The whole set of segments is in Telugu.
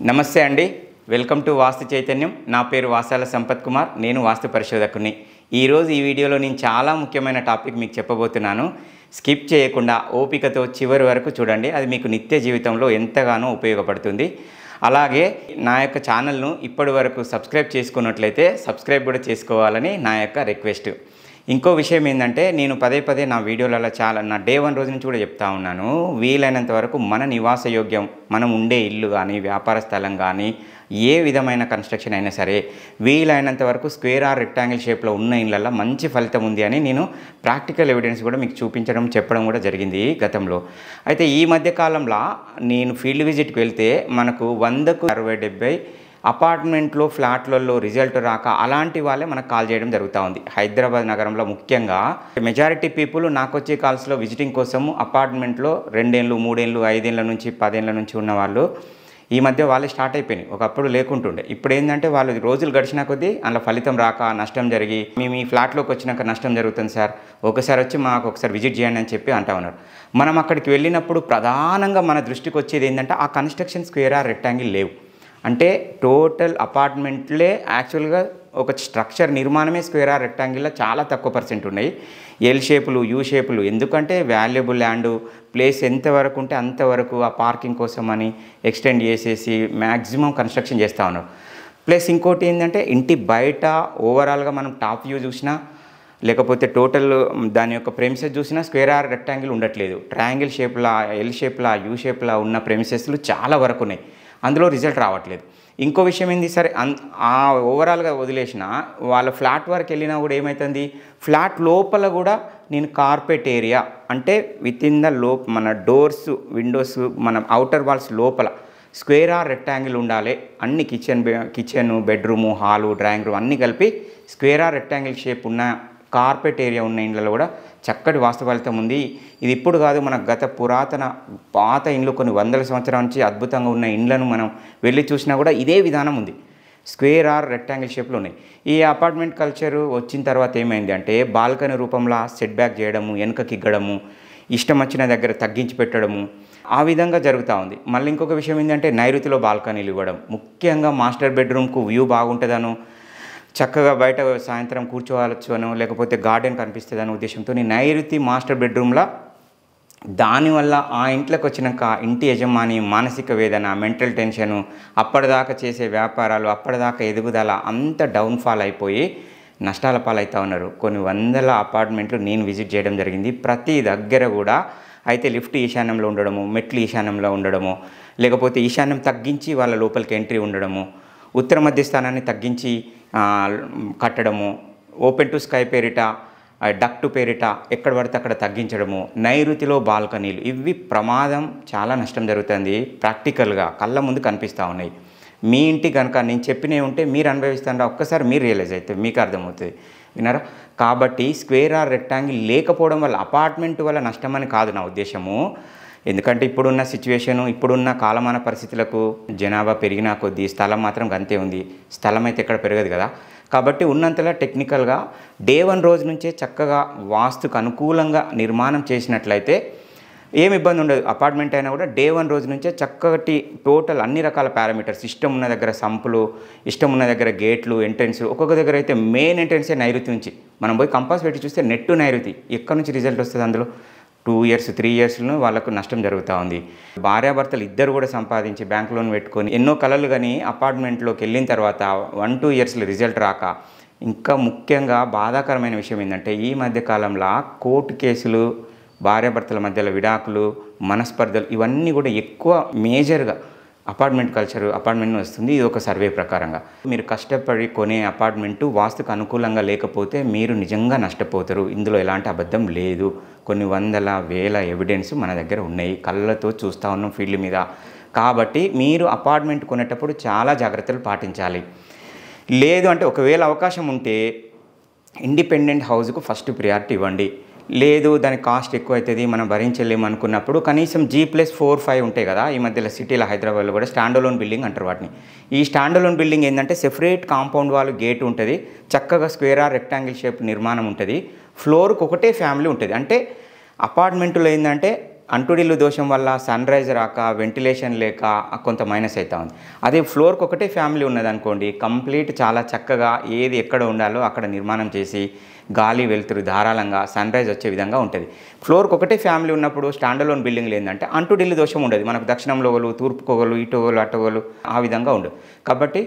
నమస్తే అండి. వెల్కమ్ టు వాస్తు చైతన్యం. నా పేరు వాసాల సంపత్ కుమార్. నేను వాస్తు పరిశోధకుని. ఈరోజు ఈ వీడియోలో నేను చాలా ముఖ్యమైన టాపిక్ మీకు చెప్పబోతున్నాను. స్కిప్ చేయకుండా ఓపికతో చివరి వరకు చూడండి. అది మీకు నిత్య జీవితంలో ఎంతగానో ఉపయోగపడుతుంది. అలాగే నా యొక్క ఛానల్ను ఇప్పటి వరకు సబ్స్క్రైబ్ చేసుకున్నట్లయితే సబ్స్క్రైబ్ కూడా చేసుకోవాలని నా యొక్క రిక్వెస్ట్. ఇంకో విషయం ఏంటంటే, నేను పదే పదే నా వీడియోలలో నా డే 1 రోజు నుంచి కూడా చెప్తా ఉన్నాను, వీలైనంత వరకు మన నివాస యోగ్యం, మనం ఉండే ఇల్లు కానీ వ్యాపార స్థలం కానీ ఏ విధమైన కన్స్ట్రక్షన్ అయినా సరే వీలైనంత వరకు స్క్వేర్ ఆర్ రెక్టాంగిల్ షేప్లో ఉన్న ఇళ్ళల్లో మంచి ఫలితం ఉంది అని నేను ప్రాక్టికల్ ఎవిడెన్స్ కూడా మీకు చూపించడం చెప్పడం కూడా జరిగింది గతంలో. అయితే ఈ మధ్య కాలంలో నేను ఫీల్డ్ విజిట్కి వెళ్తే మనకు 100కు 60-70 అపార్ట్మెంట్లో ఫ్లాట్లలో రిజల్ట్ రాక అలాంటి వాళ్ళే మనకు కాల్ చేయడం జరుగుతూ ఉంది. హైదరాబాద్ నగరంలో ముఖ్యంగా మెజారిటీ పీపుల్ నాకు వచ్చే కాల్స్లో విజిటింగ్ కోసము అపార్ట్మెంట్లో 2 ఏళ్ళు 3 ఏళ్ళు 5 ఏళ్ళ నుంచి 10 ఏళ్ళ నుంచి ఉన్న వాళ్ళు ఈ మధ్య వాళ్ళే స్టార్ట్ అయిపోయినాయి. ఒకప్పుడు లేకుంటుండే. ఇప్పుడు ఏంటంటే వాళ్ళు రోజులు గడిచిన కొద్దీ అందులో ఫలితం రాక నష్టం జరిగి, మేము ఈ ఫ్లాట్లోకి వచ్చినాక నష్టం జరుగుతుంది సార్, ఒకసారి వచ్చి మాకు ఒకసారి విజిట్ చేయండి అని చెప్పి అంటా ఉన్నారు. మనం అక్కడికి వెళ్ళినప్పుడు ప్రధానంగా మన దృష్టికి వచ్చేది ఏంటంటే, ఆ కన్స్ట్రక్షన్ స్క్వేర్ ఆర్ రెక్టాంగిల్ లేవు. అంటే టోటల్ అపార్ట్మెంట్లే యాక్చువల్గా ఒక స్ట్రక్చర్ నిర్మాణమే స్క్వేర్ ఆర్ రెక్టాంగిల్లో చాలా తక్కువ పర్సెంట్ ఉన్నాయి. ఎల్ షేపులు, యూ షేపులు, ఎందుకంటే వాల్యుబుల్ ల్యాండ్ ప్లేస్ ఎంతవరకు ఉంటే అంతవరకు ఆ పార్కింగ్ కోసం అని ఎక్స్టెండ్ చేసేసి మ్యాక్సిమం కన్స్ట్రక్షన్ చేస్తూ ఉన్నారు. ప్లస్ ఇంకోటి ఏంటంటే, ఇంటి బయట ఓవరాల్గా మనం టాప్ వ్యూ చూసినా లేకపోతే టోటల్ దాని యొక్క ప్రెమిసెస్ చూసినా స్క్వేర్ ఆర్ రెక్టాంగిల్ ఉండట్లేదు. ట్రయాంగిల్ షేప్లా, ఎల్ షేప్లా, యూ షేప్లా ఉన్న ప్రెమిసెస్లు చాలా వరకు ఉన్నాయి. అందులో రిజల్ట్ రావట్లేదు. ఇంకో విషయం ఏంది, సరే ఆ ఓవరాల్గా వదిలేసిన వాళ్ళ ఫ్లాట్ వరకు వెళ్ళినా కూడా ఏమవుతుంది, ఫ్లాట్ లోపల కూడా నేను కార్పెట్ ఏరియా అంటే విత్ ఇన్ ద మన డోర్స్, విండోస్, మన అవుటర్ వాల్స్ లోపల స్క్వేర్ ఆర్ రెక్టాంగిల్ ఉండాలి. అన్ని kitchen, bedroom, hall, drawing room అన్నీ కలిపి స్క్వేర్ ఆర్ రెక్టాంగిల్ షేప్ ఉన్న కార్పెట్ ఏరియా ఉన్న ఇండ్లలో కూడా చక్కటి వాస్తు ఫలితం ఉంది. ఇది ఇప్పుడు కాదు, మన గత పురాతన పాత ఇండ్లు కొన్ని వందల సంవత్సరాల నుంచి అద్భుతంగా ఉన్న ఇండ్లను మనం వెళ్ళి చూసినా కూడా ఇదే విధానం ఉంది. స్క్వేర్ ఆర్ రెక్టాంగిల్ షేప్లో ఉన్నాయి. ఈ అపార్ట్మెంట్ కల్చర్ వచ్చిన తర్వాత ఏమైంది అంటే, బాల్కనీ రూపంలో సెట్ బ్యాక్ చేయడము, వెనుకకి ఇగ్గడము, ఇష్టం వచ్చిన దగ్గర తగ్గించి పెట్టడము, ఆ విధంగా జరుగుతూ ఉంది. మళ్ళీ ఇంకొక విషయం ఏంటంటే, నైరుతిలో బాల్కనీలు ఇవ్వడం, ముఖ్యంగా మాస్టర్ బెడ్రూమ్కు వ్యూ బాగుంటుందను, చక్కగా బయట సాయంత్రం కూర్చోవచ్చు అను, లేకపోతే గార్డెన్ కనిపిస్తుంది అనే ఉద్దేశంతో నైరుతి మాస్టర్ బెడ్రూమ్లో, దానివల్ల ఆ ఇంట్లోకి వచ్చినాక ఇంటి యజమాని మానసిక వేదన, మెంటల్ టెన్షను, అప్పటిదాకా చేసే వ్యాపారాలు, అప్పటిదాకా ఎదుగుదల అంత డౌన్ఫాల్ అయిపోయి నష్టాల పాలవుతూ ఉన్నారు. కొన్ని వందల అపార్ట్మెంట్లు నేను విజిట్ చేయడం జరిగింది. ప్రతి దగ్గర కూడా అయితే లిఫ్ట్ ఈశాన్యంలో ఉండడము, మెట్లు ఈశాన్యంలో ఉండడము, లేకపోతే ఈశాన్యం తగ్గించి వాళ్ళ లోపలికి ఎంట్రీ ఉండడము, ఉత్తర మధ్య స్థానాన్ని తగ్గించి కట్టడము, ఓపెన్ టు స్కై పేరిట, డక్ట్ పేరిట ఎక్కడ పడితే అక్కడ తగ్గించడము, నైరుతిలో బాల్కనీలు, ఇవి ప్రమాదం. చాలా నష్టం జరుగుతుంది. ప్రాక్టికల్గా కళ్ళ ముందు కనిపిస్తూ ఉన్నాయి. మీ ఇంటి కనుక నేను చెప్పినవి ఉంటే మీరు అనుభవిస్తారా, ఒక్కసారి మీరు రియలైజ్ అయితే మీకు అర్థమవుతుంది. విన్నారా? కాబట్టి స్క్వేర్ ఆర్ రెక్టాంగిల్ లేకపోవడం వల్ల అపార్ట్మెంట్ వల్ల నష్టమని కాదు నా ఉద్దేశము. ఎందుకంటే ఇప్పుడున్న సిచ్యువేషను, ఇప్పుడున్న కాలమాన పరిస్థితులకు జనాభా పెరిగినా కొద్దీ స్థలం మాత్రం గంతే ఉంది. స్థలం అయితే ఎక్కడ పెరగదు కదా. కాబట్టి ఉన్నంతలా టెక్నికల్గా డే 1 రోజు నుంచే చక్కగా వాస్తుకు అనుకూలంగా నిర్మాణం చేసినట్లయితే ఏమి ఇబ్బంది ఉండదు. అపార్ట్మెంట్ అయినా కూడా డే 1 రోజు నుంచే చక్కటి టోటల్ అన్ని రకాల పారామీటర్స్, ఇష్టం ఉన్న దగ్గర సంపులు, ఇష్టం ఉన్న దగ్గర గేట్లు, ఎంట్రెన్స్, ఒక్కొక్క దగ్గర అయితే మెయిన్ ఎంట్రెన్సే నైరుతి నుంచి. మనం పోయి కంపాస్ పెట్టి చూస్తే నెట్టు నైరుతి, ఎక్కడి నుంచి రిజల్ట్ వస్తుంది? అందులో 2 ఇయర్స్ 3 ఇయర్స్లో వాళ్ళకు నష్టం జరుగుతూ ఉంది. భార్యాభర్తలు ఇద్దరు కూడా సంపాదించి బ్యాంక్ లోన్ పెట్టుకొని ఎన్నో కలలు కానీ అపార్ట్మెంట్లోకి వెళ్ళిన తర్వాత 1-2 ఇయర్స్లో రిజల్ట్ రాక, ఇంకా ముఖ్యంగా బాధాకరమైన విషయం ఏంటంటే, ఈ మధ్య కాలంలో కోర్టు కేసులు, భార్యాభర్తల మధ్యలో విడాకులు, మనస్పర్ధలు, ఇవన్నీ కూడా ఎక్కువ మేజర్గా అపార్ట్మెంట్ వస్తుంది. ఇది ఒక సర్వే ప్రకారంగా. మీరు కష్టపడి కొనే అపార్ట్మెంటు వాస్తుకు అనుకూలంగా లేకపోతే మీరు నిజంగా నష్టపోతారు. ఇందులో ఎలాంటి అబద్ధం లేదు. కొన్ని వందల వేల ఎవిడెన్స్ మన దగ్గర ఉన్నాయి. కళ్ళతో చూస్తూ ఉన్నాం ఫీల్డ్ మీద. కాబట్టి మీరు అపార్ట్మెంట్ కొనేటప్పుడు చాలా జాగ్రత్తలు పాటించాలి. లేదు అంటే ఒకవేళ అవకాశం ఉంటే ఇండిపెండెంట్ హౌస్కు ఫస్ట్ ప్రియారిటీ ఇవ్వండి. లేదు దాని కాస్ట్ ఎక్కువ అవుతుంది, మనం భరించలేము అనుకున్నప్పుడు కనీసం G+4-5 ఉంటాయి కదా ఈ మధ్యలో సిటీలో, హైదరాబాద్లో కూడా స్టాండోలోన్ బిల్డింగ్ అంటారు వాటిని. ఈ స్టాండోలోన్ బిల్డింగ్ ఏంటంటే సెపరేట్ కాంపౌండ్ వాల్, గేట్ ఉంటుంది, చక్కగా స్క్వేర్ ఆర్ రెక్టాంగిల్ షేప్ నిర్మాణం ఉంటుంది, ఫ్లోర్కి ఒకటే ఫ్యామిలీ ఉంటుంది. అంటే అపార్ట్మెంట్లో ఏంటంటే అంటుడిల్లు దోషం వల్ల సన్ రైజ్ రాక, వెంటిలేషన్ లేక కొంత మైనస్ అవుతా ఉంది. అదే ఫ్లోర్కి ఒకటే ఫ్యామిలీ ఉన్నదనుకోండి, కంప్లీట్ చాలా చక్కగా ఏది ఎక్కడ ఉండాలో అక్కడ నిర్మాణం చేసి గాలి వెలుతురు ధారాళంగా సన్ రైజ్ వచ్చే విధంగా ఉంటుంది. ఫ్లోర్కి ఒకటే ఫ్యామిలీ ఉన్నప్పుడు స్టాండర్లోన్ బిల్డింగ్లు ఏంటంటే అంటుడిల్లు దోషం ఉండదు. మనకు దక్షిణంలో ఒకరు, తూర్పుకు ఒకరు, ఇటు ఒకరు, అటు ఒకరు ఆ విధంగా ఉండదు. కాబట్టి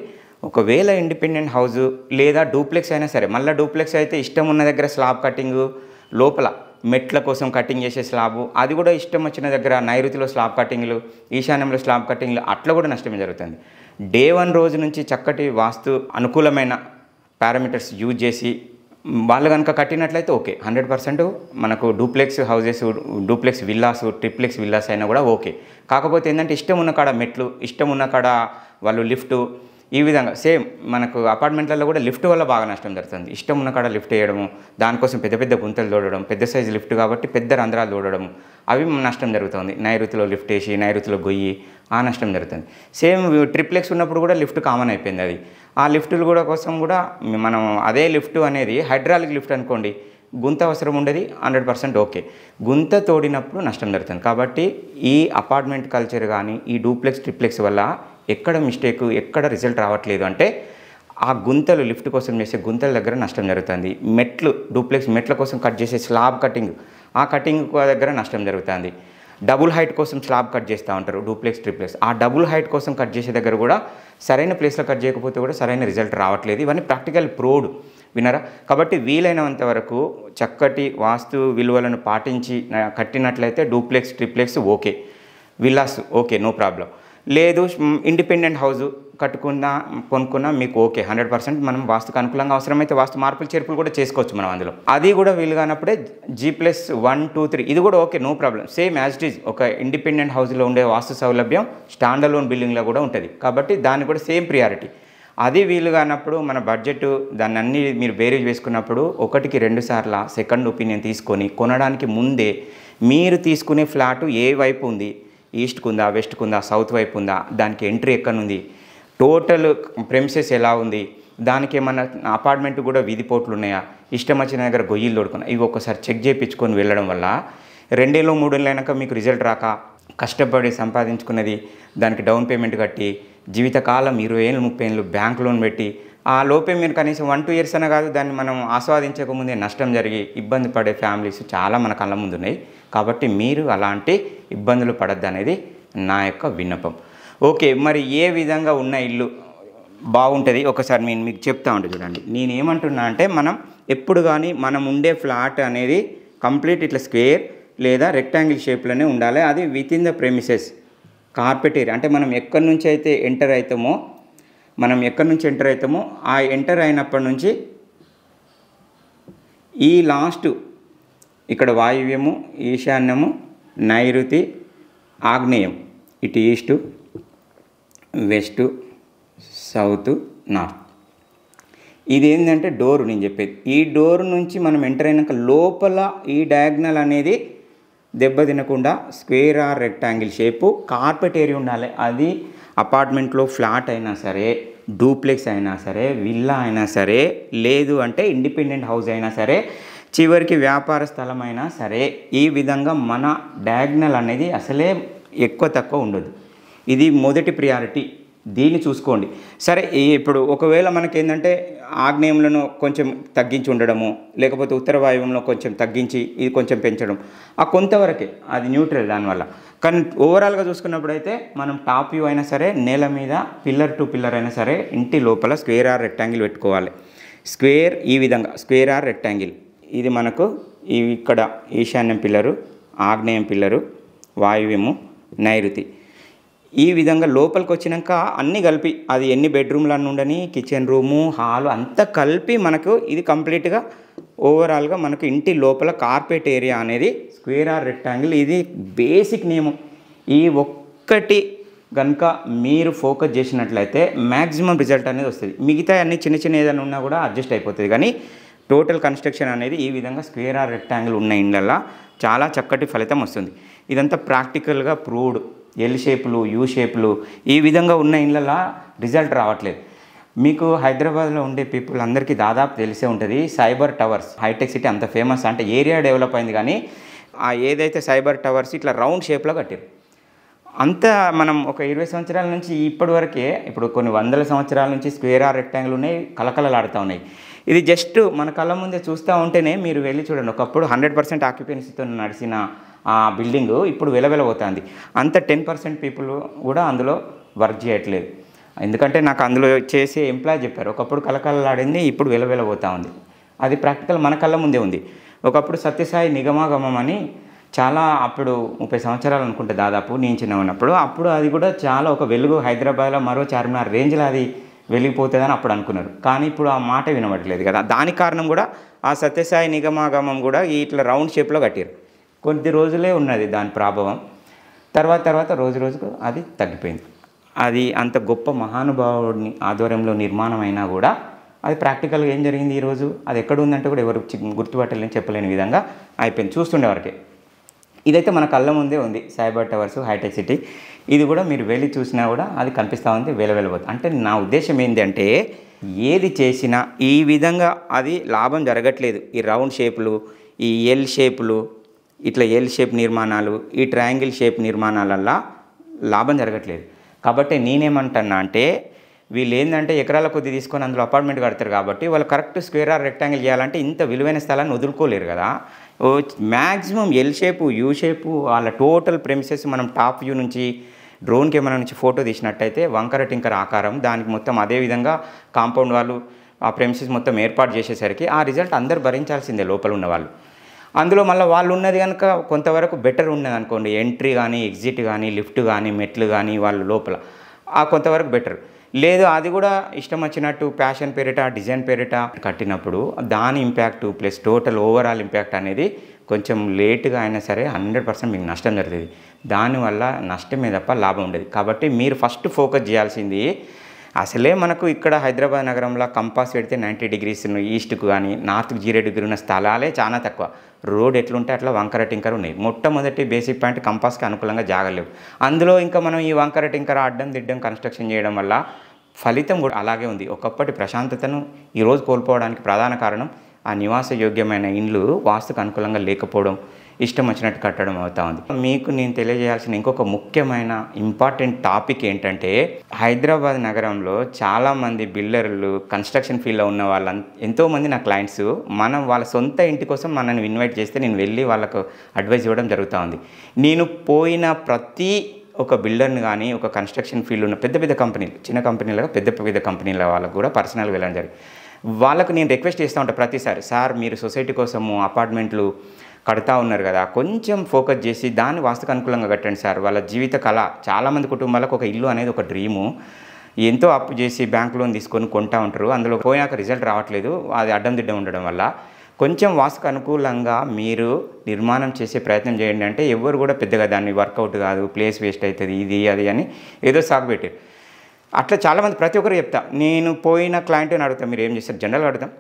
ఒకవేళ ఇండిపెండెంట్ హౌజు లేదా డూప్లెక్స్ అయినా సరే, మళ్ళీ డూప్లెక్స్ అయితే ఇష్టం ఉన్న దగ్గర స్లాబ్ కటింగు, లోపల మెట్ల కోసం కటింగ్ చేసే స్లాబు, అది కూడా ఇష్టం వచ్చిన దగ్గర నైరుతిలో స్లాబ్ కటింగ్లు, ఈశాన్యంలో స్లాబ్ కటింగ్లు, అట్లా కూడా నష్టమే జరుగుతుంది. డే 1 రోజు నుంచి చక్కటి వాస్తు అనుకూలమైన పారామీటర్స్ యూజ్ చేసి వాళ్ళు కనుక కట్టినట్లయితే ఓకే, 100% మనకు duplex houses, duplex villas, triplex villas అయినా కూడా ఓకే. కాకపోతే ఏంటంటే ఇష్టం ఉన్న కాడ మెట్లు, ఇష్టం ఉన్న కాడ వాళ్ళు లిఫ్టు, ఈ విధంగా సేమ్ మనకు అపార్ట్మెంట్లలో కూడా లిఫ్ట్ వల్ల బాగా నష్టం జరుగుతుంది. ఇష్టం ఉన్న కాడ లిఫ్ట్ వేయడము, దానికోసం పెద్ద పెద్ద గుంతలు తోడడం, పెద్ద సైజు లిఫ్ట్ కాబట్టి పెద్ద రంధ్రాలు తోడడం, అవి నష్టం జరుగుతుంది. నైరుతిలో లిఫ్ట్ వేసి నైరుతిలో గొయ్యి, ఆ నష్టం జరుగుతుంది. సేమ్ ట్రిప్లెక్స్ ఉన్నప్పుడు కూడా లిఫ్ట్ కామన్ అయిపోయింది. అది ఆ లిఫ్టులు కూడా కోసం కూడా మనం అదే లిఫ్ట్ అనేది హైడ్రాలిక్ లిఫ్ట్ అనుకోండి, గుంత అవసరం ఉండదు, 100% ఓకే. గుంత తోడినప్పుడు నష్టం జరుగుతుంది. కాబట్టి ఈ అపార్ట్మెంట్ కల్చర్ కానీ ఈ డూప్లెక్స్ ట్రిప్లెక్స్ వల్ల ఎక్కడ మిస్టేక్, ఎక్కడ రిజల్ట్ రావట్లేదు అంటే ఆ గుంతలు, లిఫ్ట్ కోసం చేసే గుంతల దగ్గర నష్టం జరుగుతుంది. మెట్లు, డూప్లెక్స్ మెట్ల కోసం కట్ చేసే స్లాబ్ కటింగ్, ఆ కటింగ్ దగ్గర నష్టం జరుగుతుంది. డబుల్ హైట్ కోసం స్లాబ్ కట్ చేస్తూ ఉంటారు డూప్లెక్స్ ట్రిప్లెక్స్, ఆ డబుల్ హైట్ కోసం కట్ చేసే దగ్గర కూడా సరైన ప్లేస్లో కట్ చేయకపోతే కూడా సరైన రిజల్ట్ రావట్లేదు. ఇవన్నీ ప్రాక్టికల్ ప్రూవ్డ్, వినరా? కాబట్టి వీలైనంత వరకు చక్కటి వాస్తు విలువలను పాటించి కట్టినట్లయితే duplex triplex okay, villas okay, no problem. లేదు ఇండిపెండెంట్ హౌజు కొనుక్కున్నా మీకు ఓకే, 100% మనం వాస్తుకు అనుకూలంగా అవసరమైతే వాస్తు మార్పులు చేర్పులు కూడా చేసుకోవచ్చు మనం అందులో. అది కూడా వీలు కానప్పుడే G+1, 2, 3 ఇది కూడా okay, no problem. Same as it is ఒక ఇండిపెండెంట్ హౌస్లో ఉండే వాస్తు సౌలభ్యం స్టాండర్లోన్ బిల్డింగ్లో కూడా ఉంటుంది. కాబట్టి దాన్ని కూడా సేమ్ ప్రియారిటీ. అది వీలు కానప్పుడు మన బడ్జెట్ దాన్ని అన్నీ మీరు బేరీజ్ వేసుకున్నప్పుడు 1కి 2 సార్లు సెకండ్ ఒపీనియన్ తీసుకొని కొనడానికి ముందే మీరు తీసుకునే ఫ్లాటు ఏ వైపు ఉంది, ఈస్ట్కు ఉందా, వెస్ట్కు ఉందా, సౌత్ వైపు ఉందా, దానికి ఎంట్రీ ఎక్కడుంది, టోటల్ ప్రెమిసెస్ ఎలా ఉంది, దానికి ఏమన్నా అపార్ట్మెంట్ కూడా వీధి పోట్లు ఉన్నాయా, ఇష్టం వచ్చిన దగ్గర గొయ్యిలు తోడుకున్నా, ఇవి ఒకసారి చెక్ చేయించుకొని వెళ్ళడం వల్ల 2 ఏళ్ళు 3 ఏళ్ళు అయినాక మీకు రిజల్ట్ రాక కష్టపడి సంపాదించుకున్నది దానికి డౌన్ పేమెంట్ కట్టి జీవితకాలం 20 ఏళ్ళు 30 ఏళ్ళు బ్యాంక్ లోన్ పెట్టి ఆ లోపే మీరు కనీసం 1-2 ఇయర్స్ అనే కాదు దాన్ని మనం ఆస్వాదించకముందే నష్టం జరిగి ఇబ్బంది పడే ఫ్యామిలీస్ చాలా మన కళ్ళ ముందు ఉన్నాయి. కాబట్టి మీరు అలాంటి ఇబ్బందులు పడద్దు అనేది నా యొక్క విన్నపం. ఓకే, మరి ఏ విధంగా ఉన్న ఇల్లు బాగుంటుంది ఒకసారి నేను మీకు చెప్తా ఉంటాను చూడండి. నేనేమంటున్నా అంటే మనం ఎప్పుడు కానీ మనం ఉండే ఫ్లాట్ అనేది కంప్లీట్ ఇట్లా స్క్వేర్ లేదా రెక్టాంగిల్ షేప్లోనే ఉండాలి. అది with in the premises carpet area, అంటే మనం ఎక్కడి నుంచి అయితే ఎంటర్ అవుతామో ఆ ఎంటర్ అయినప్పటి నుంచి ఈ లాస్ట్ ఇక్కడ వాయువ్యము, ఈశాన్యము, నైరుతి, ఆగ్నేయం, ఇటు ఈస్టు, వెస్టు, సౌత్, నార్త్. ఇది ఏంటంటే డోరు నేను చెప్పేది. ఈ డోర్ నుంచి మనం ఎంటర్ అయినాక లోపల ఈ డయాగ్నల్ అనేది దెబ్బ తినకుండా square or rectangle shape carpet area ఉండాలి. అది అపార్ట్మెంట్లో ఫ్లాట్ అయినా సరే, డూప్లెక్స్ అయినా సరే, విల్లా అయినా సరే, లేదు అంటే ఇండిపెండెంట్ హౌస్ అయినా సరే, చివరికి వ్యాపార స్థలం అయినా సరే, ఈ విధంగా మన డయాగ్నల్ అనేది అసలే ఎక్కువ తక్కువ ఉండదు. ఇది మొదటి ప్రియారిటీ, దీన్ని చూసుకోండి. సరే, ఇప్పుడు ఒకవేళ మనకేంటంటే ఆగ్నేయంలో కొంచెం తగ్గించి ఉండడము, లేకపోతే ఉత్తర వాయువ్యంలో కొంచెం తగ్గించి ఇది కొంచెం పెంచడం, ఆ కొంతవరకే అది న్యూట్రల్ దానివల్ల. కానీ ఓవరాల్గా చూసుకున్నప్పుడు అయితే మనం టాప్ వ్యూ అయినా సరే, నేల మీద పిల్లర్ టు పిల్లర్ అయినా సరే, ఇంటి లోపల స్క్వేర్ ఆర్ రెక్టాంగిల్ పెట్టుకోవాలి. స్క్వేర్ ఈ విధంగా స్క్వేర్ ఆర్ రెక్టాంగిల్, ఇది మనకు ఇక్కడ ఈశాన్యం పిల్లరు, ఆగ్నేయం పిల్లరు, వాయువ్యము, నైరుతి, ఈ విధంగా లోపలికి వచ్చినాక అన్నీ కలిపి అది ఎన్ని బెడ్రూమ్లు ఉండని, కిచెన్ రూము, హాలు అంతా కలిపి మనకు ఇది కంప్లీట్గా ఓవరాల్గా మనకు ఇంటి లోపల కార్పెట్ ఏరియా అనేది స్క్వేర్ ఆర్ రెక్టాంగిల్. ఇది బేసిక్ నియమం. ఈ ఒక్కటి కనుక మీరు ఫోకస్ చేసినట్లయితే మ్యాక్సిమం రిజల్ట్ అనేది వస్తుంది. మిగతా అన్ని చిన్న చిన్న ఏదైనా ఉన్నా కూడా అడ్జస్ట్ అయిపోతుంది. కానీ టోటల్ కన్స్ట్రక్షన్ అనేది ఈ విధంగా స్క్వేర్ ఆర్ రెక్టాంగిల్ ఉన్న ఇండ్లల్లో చాలా చక్కటి ఫలితం వస్తుంది. ఇదంతా ప్రాక్టికల్గా ప్రూవ్డ్. ఎల్ షేపులు, యూ షేపులు ఈ విధంగా ఉన్న ఇళ్ళల్లో రిజల్ట్ రావట్లేదు. మీకు హైదరాబాద్లో ఉండే పీపుల్ అందరికీ దాదాపు తెలిసే ఉంటుంది సైబర్ టవర్స్. హైటెక్ సిటీ అంత ఫేమస్, అంటే ఏరియా డెవలప్ అయింది కానీ ఏదైతే సైబర్ టవర్స్ ఇట్లా రౌండ్ షేప్లో కట్టారు. అంతా మనం ఒక 20 సంవత్సరాల నుంచి ఇప్పటి వరకే, ఇప్పుడు కొన్ని వందల సంవత్సరాల నుంచి స్క్వేర్ ఆర్ రెక్టాంగిల్ ఉన్నాయి, కలకలలాడుతూ ఉన్నాయి. ఇది జస్ట్ మన కళ్ళ ముందే చూస్తూ ఉంటేనే మీరు వెళ్ళి చూడండి. ఒకప్పుడు 100% ఆక్యుపెన్సీతో నడిచిన ఆ బిల్డింగు ఇప్పుడు వెలవెలబోతుంది. అంత 10% పీపుల్ కూడా అందులో వర్క్ చేయట్లేదు. ఎందుకంటే నాకు అందులో చేసే ఎంప్లాయ్ చెప్పారు, ఒకప్పుడు కలకలలాడింది ఇప్పుడు వెలవెలబోతూ ఉంది. అది ప్రాక్టికల్ మన కళ్ళ ముందే ఉంది. ఒకప్పుడు సత్యసాయి నిగమాగమం అని చాలా, అప్పుడు 30 సంవత్సరాలు అనుకుంటే దాదాపు నేను చిన్న ఉన్నప్పుడు, అప్పుడు అది కూడా చాలా ఒక వెలుగు, హైదరాబాద్లో మరో చార్మినార్ రేంజ్లో అది వెలిగిపోతుందని అప్పుడు అనుకున్నారు. కానీ ఇప్పుడు ఆ మాట వినబడట్లేదు కదా. దానికి కారణం కూడా ఆ సత్యసాయి నిగమాగమం కూడా ఇట్లా రౌండ్ షేప్లో కట్టారు. కొద్ది రోజులే ఉన్నది దాని ప్రభావం. తర్వాత రోజు రోజుకు అది తగ్గిపోయింది. అది అంత గొప్ప మహానుభావుడిని ఆధ్వర్యంలో నిర్మాణం అయినా కూడా అది ప్రాక్టికల్గా ఏం జరిగింది ఈరోజు, అది ఎక్కడ ఉందంటే కూడా ఎవరు గుర్తుపట్టలేని, చెప్పలేని విధంగా అయిపోయింది చూస్తుండేవారికి. ఇదైతే మన కళ్ళ ముందే ఉంది, సైబర్ టవర్స్, హైటెక్ సిటీ. ఇది కూడా మీరు వెళ్ళి చూసినా కూడా అది కనిపిస్తూ ఉంది, వెలవెలబోతుంది. అంటే నా ఉద్దేశం ఏంటంటే, ఏది చేసినా ఈ విధంగా అది లాభం జరగట్లేదు. ఈ రౌండ్ షేపులు, ఈ ఎల్ షేపులు, ఇట్లా ఎల్ షేప్ నిర్మాణాలు, ఈ ట్రయాంగిల్ షేప్ నిర్మాణాలల్లో లాభం జరగట్లేదు. కాబట్టి నేనేమంటున్నా అంటే, వీళ్ళు ఏంటంటే ఎకరాల కొద్ది తీసుకొని అందులో అపార్ట్మెంట్ కడతారు కాబట్టి వాళ్ళు కరెక్ట్ స్క్వేర్ ఆర్ రెక్టాంగిల్ చేయాలంటే ఇంత విలువైన స్థలాన్ని వదులుకోలేరు కదా. Maximum L shape, you shape, వాళ్ళ టోటల్ ప్రెమిసెస్ మనం టాప్ వ్యూ నుంచి డ్రోన్ కెమెరా నుంచి ఫోటో తీసినట్టయితే వంకర టింకర ఆకారం, దానికి మొత్తం అదేవిధంగా కాంపౌండ్ వాళ్ళు ఆ ప్రెమిసెస్ మొత్తం ఏర్పాటు చేసేసరికి ఆ రిజల్ట్ అందరు భరించాల్సిందే లోపల ఉన్న వాళ్ళు. అందులో మళ్ళీ వాళ్ళు ఉన్నది కనుక కొంతవరకు బెటర్ ఉన్నది అనుకోండి, ఎంట్రీ కానీ, ఎగ్జిట్ కానీ, లిఫ్ట్ కానీ, మెట్లు కానీ, వాళ్ళు లోపల ఆ కొంతవరకు బెటర్. లేదు అది కూడా ఇష్టం వచ్చినట్టు ప్యాషన్ పేరిట, డిజైన్ పేరిట కట్టినప్పుడు దాని impact plus total overall impact అనేది కొంచెం లేటుగా అయినా సరే 100% మీకు నష్టం జరుగుతుంది. దానివల్ల నష్టమే తప్ప లాభం ఉండేది. కాబట్టి మీరు ఫస్ట్ ఫోకస్ చేయాల్సింది, అసలే మనకు ఇక్కడ హైదరాబాద్ నగరంలో కంపాస్ పెడితే 90 degrees ఈస్ట్కు కానీ నార్త్కు 0 degree ఉన్న స్థలాలే చాలా తక్కువ. రోడ్ ఎట్లుంటే అట్లా వంకర టింకర ఉన్నాయి. మొట్టమొదటి బేసిక్ పాయింట్ కంపాస్కి అనుకూలంగా జాగలేవు. అందులో ఇంకా మనం ఈ వంకర టింకర అడ్డం దిడ్డం కన్స్ట్రక్షన్ చేయడం వల్ల ఫలితం కూడా అలాగే ఉంది. ఒకప్పటి ప్రశాంతతను ఈరోజు కోల్పోవడానికి ప్రధాన కారణం ఆ నివాస యోగ్యమైన ఇండ్లు వాస్తుకు అనుకూలంగా లేకపోవడం, ఇష్టం వచ్చినట్టు కట్టడం అవుతా ఉంది. మీకు నేను తెలియజేయాల్సిన ఇంకొక ముఖ్యమైన ఇంపార్టెంట్ టాపిక్ ఏంటంటే, హైదరాబాద్ నగరంలో చాలామంది బిల్డర్లు, కన్స్ట్రక్షన్ ఫీల్డ్లో ఉన్న వాళ్ళ ఎంతోమంది నా క్లయింట్స్ మనం వాళ్ళ సొంత ఇంటి కోసం మనల్ని ఇన్వైట్ చేస్తే నేను వెళ్ళి వాళ్ళకు అడ్వైజ్ ఇవ్వడం జరుగుతూ ఉంది. నేను పోయిన ప్రతి ఒక బిల్డర్ని కానీ, ఒక కన్స్ట్రక్షన్ ఫీల్డ్ ఉన్న పెద్ద పెద్ద కంపెనీలు, చిన్న కంపెనీలుగా పెద్ద కంపెనీల వాళ్ళకు కూడా పర్సనల్గా వెళ్ళడం జరిగింది. వాళ్ళకు నేను రిక్వెస్ట్ చేస్తూ ఉంటాను ప్రతిసారి, సార్ మీరు సొసైటీ కోసము అపార్ట్మెంట్లు కడతా ఉన్నారు కదా, కొంచెం ఫోకస్ చేసి దాన్ని వాస్తుకు అనుకూలంగా కట్టండి సార్. వాళ్ళ జీవిత కళ, చాలామంది కుటుంబాలకు ఒక ఇల్లు అనేది ఒక డ్రీము. ఎంతో అప్పు చేసి బ్యాంక్ లోన్ తీసుకొని కొంటా ఉంటారు, అందులో పోయాక రిజల్ట్ రావట్లేదు, అది అడ్డం దిడ్డం ఉండడం వల్ల. కొంచెం వాస్తుకు అనుకూలంగా మీరు నిర్మాణం చేసే ప్రయత్నం చేయండి. అంటే ఎవరు కూడా పెద్దగా దాన్ని వర్కౌట్ కాదు, ప్లేస్ వేస్ట్ అవుతుంది, ఇది అది అని ఏదో సాగు పెట్టారు. అట్లా చాలామంది ప్రతి ఒక్కరు చెప్తా. నేను పోయిన క్లయింట్ని అడుగుతాను, మీరు ఏం చేస్తారు, జనరల్గా అడుగుతాం,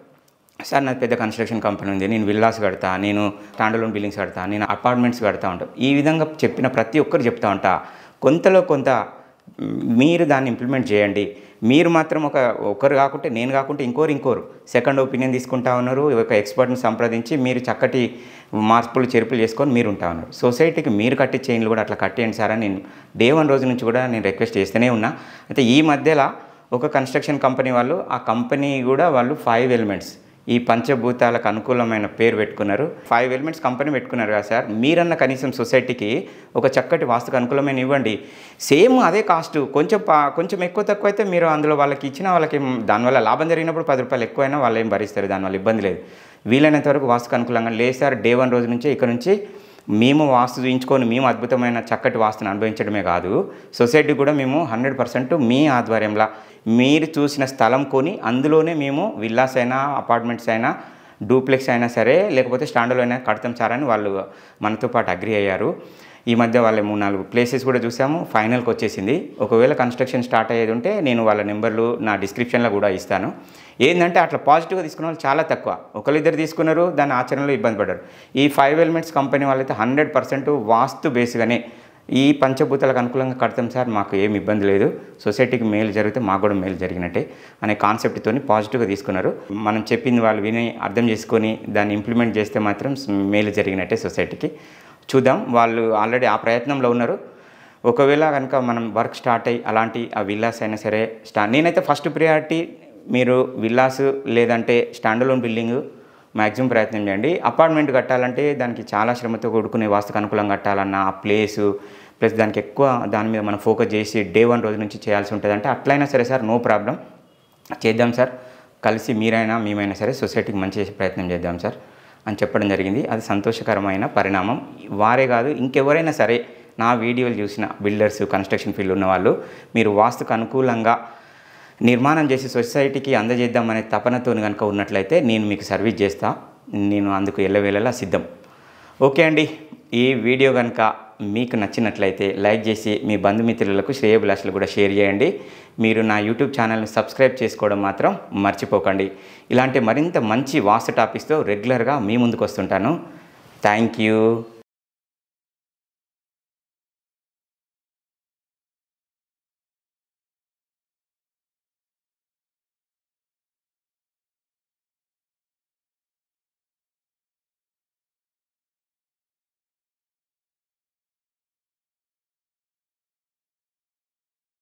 సార్ నాది పెద్ద కన్స్ట్రక్షన్ కంపెనీ ఉంది, నేను విల్లాస్ కడతా, నేను స్టాండర్లోన్ బిల్డింగ్స్ కడతా, నేను అపార్ట్మెంట్స్ కడతా ఉంటాను. ఈ విధంగా చెప్పిన ప్రతి ఒక్కరు చెప్తా ఉంటా. కొంతలో కొంత మీరు దాన్ని ఇంప్లిమెంట్ చేయండి. మీరు మాత్రం ఒకరు కాకుంటే, నేను కాకుంటే ఇంకోరు సెకండ్ ఒపీనియన్ తీసుకుంటా ఉన్నారు. ఒక ఎక్స్పర్ట్ని సంప్రదించి మీరు చక్కటి మార్పులు చేర్పులు చేసుకొని మీరు ఉంటా ఉన్నారు. సొసైటీకి మీరు కట్టే చైన్లు కూడా అట్లా కట్టేయండి సార్ అని నేను డే 1 రోజు నుంచి కూడా నేను రిక్వెస్ట్ చేస్తూనే ఉన్నా. అయితే ఈ మధ్యలో ఒక కన్స్ట్రక్షన్ కంపెనీ వాళ్ళు, ఆ కంపెనీ కూడా వాళ్ళు 5 elements ఈ పంచభూతాలకు అనుకూలమైన పేరు పెట్టుకున్నారు. 5 elements కంపెనీ పెట్టుకున్నారు కదా సార్, మీరన్న కనీసం సొసైటీకి ఒక చక్కటి వాస్తుకు అనుకూలమైన ఇవ్వండి. సేమ్ అదే కాస్ట్, కొంచెం ఎక్కువ తక్కువ అయితే మీరు అందులో వాళ్ళకి ఇచ్చిన వాళ్ళకి దానివల్ల లాభం జరిగినప్పుడు 10 రూపాయలు ఎక్కువైనా వాళ్ళు ఏం భరిస్తారు, దానివల్ల ఇబ్బంది లేదు. వీలైనంత వరకు వాస్తుకు అనుకూలంగా లేదు సార్, డే 1 రోజు నుంచే ఇక్కడ నుంచి మేము వాస్తు చూయించుకొని మేము అద్భుతమైన చక్కటి వాస్తుని అనుభవించడమే కాదు, సొసైటీ కూడా మేము 100% మీ ఆధ్వర్యంలో మీరు చూసిన స్థలం కొని అందులోనే మేము విల్లాస్ అయినా, అపార్ట్మెంట్స్ అయినా, డూప్లెక్స్ అయినా సరే, లేకపోతే స్టాండర్లో అయినా కడతాం సార్ అని వాళ్ళు మనతో పాటు అగ్రి అయ్యారు. ఈ మధ్య వాళ్ళ 3-4 ప్లేసెస్ కూడా చూసాము, ఫైనల్కి వచ్చేసింది. ఒకవేళ కన్స్ట్రక్షన్ స్టార్ట్ అయ్యేది ఉంటే నేను వాళ్ళ నెంబర్లు నా డిస్క్రిప్షన్లో కూడా ఇస్తాను. ఏంటంటే అట్లా పాజిటివ్గా తీసుకున్న వాళ్ళు చాలా తక్కువ, ఒకరిద్దరు తీసుకున్నారు, దాని ఆచరణలో ఇబ్బంది పడ్డారు. ఈ 5 elements కంపెనీ వాళ్ళైతే 100% వాస్తు బేస్గానే ఈ పంచభూతాలకు అనుకూలంగా కడతాం సార్, మాకు ఏమి ఇబ్బంది లేదు, సొసైటీకి మేలు జరిగితే మాకు కూడా మేలు జరిగినట్టే అనే కాన్సెప్ట్తో పాజిటివ్గా తీసుకున్నారు. మనం చెప్పింది వాళ్ళు విని అర్థం చేసుకొని దాన్ని ఇంప్లిమెంట్ చేస్తే మాత్రం మేలు జరిగినట్టే సొసైటీకి. చూద్దాం. వాళ్ళు ఆల్రెడీ ఆ ప్రయత్నంలో ఉన్నారు. ఒకవేళ కనుక మనం వర్క్ స్టార్ట్ అయ్యి అలాంటి ఆ విల్లాస్ అయినా సరే నేనైతే ఫస్ట్ ప్రియారిటీ మీరు విల్లాస్ లేదంటే స్టాండలోన్ బిల్డింగు మ్యాక్సిమం ప్రయత్నం చేయండి. అపార్ట్మెంట్ కట్టాలంటే దానికి చాలా శ్రమతో కూడుకునే వాస్తుకు అనుకూలంగా కట్టాలన్న ఆ ప్లేసు ప్లస్ దానికి ఎక్కువ దాని మీద మనం ఫోకస్ చేసి డే 1 రోజు నుంచి చేయాల్సి ఉంటుంది. అంటే అట్లయినా సరే సార్ నో ప్రాబ్లం, చేద్దాం సార్, కలిసి మీరైనా మేమైనా సరే సొసైటీకి మంచి చేసే ప్రయత్నం చేద్దాం సార్ అని చెప్పడం జరిగింది. అది సంతోషకరమైన పరిణామం. వారే కాదు ఇంకెవరైనా సరే నా వీడియోలు చూసిన బిల్డర్స్ కన్స్ట్రక్షన్ ఫీల్డ్ ఉన్నవాళ్ళు మీరు వాస్తుకు అనుకూలంగా నిర్మాణం చేసి సొసైటీకి అందజేద్దామనే తపనతో కనుక ఉన్నట్లయితే నేను మీకు సర్వీస్ చేస్తా. నేను అందుకు ఎల్లవేళలా సిద్ధం. ఓకే అండి, ఈ వీడియో కనుక మీకు నచ్చినట్లయితే లైక్ చేసి మీ బంధుమిత్రులకు శ్రేయోభిలాషులు కూడా షేర్ చేయండి. మీరు నా యూట్యూబ్ ఛానల్ని సబ్స్క్రైబ్ చేసుకోవడం మాత్రం మర్చిపోకండి. ఇలాంటి మరింత మంచి వాస్తు టాపిక్స్తో రెగ్యులర్గా మీ ముందుకు వస్తుంటాను. Thank you.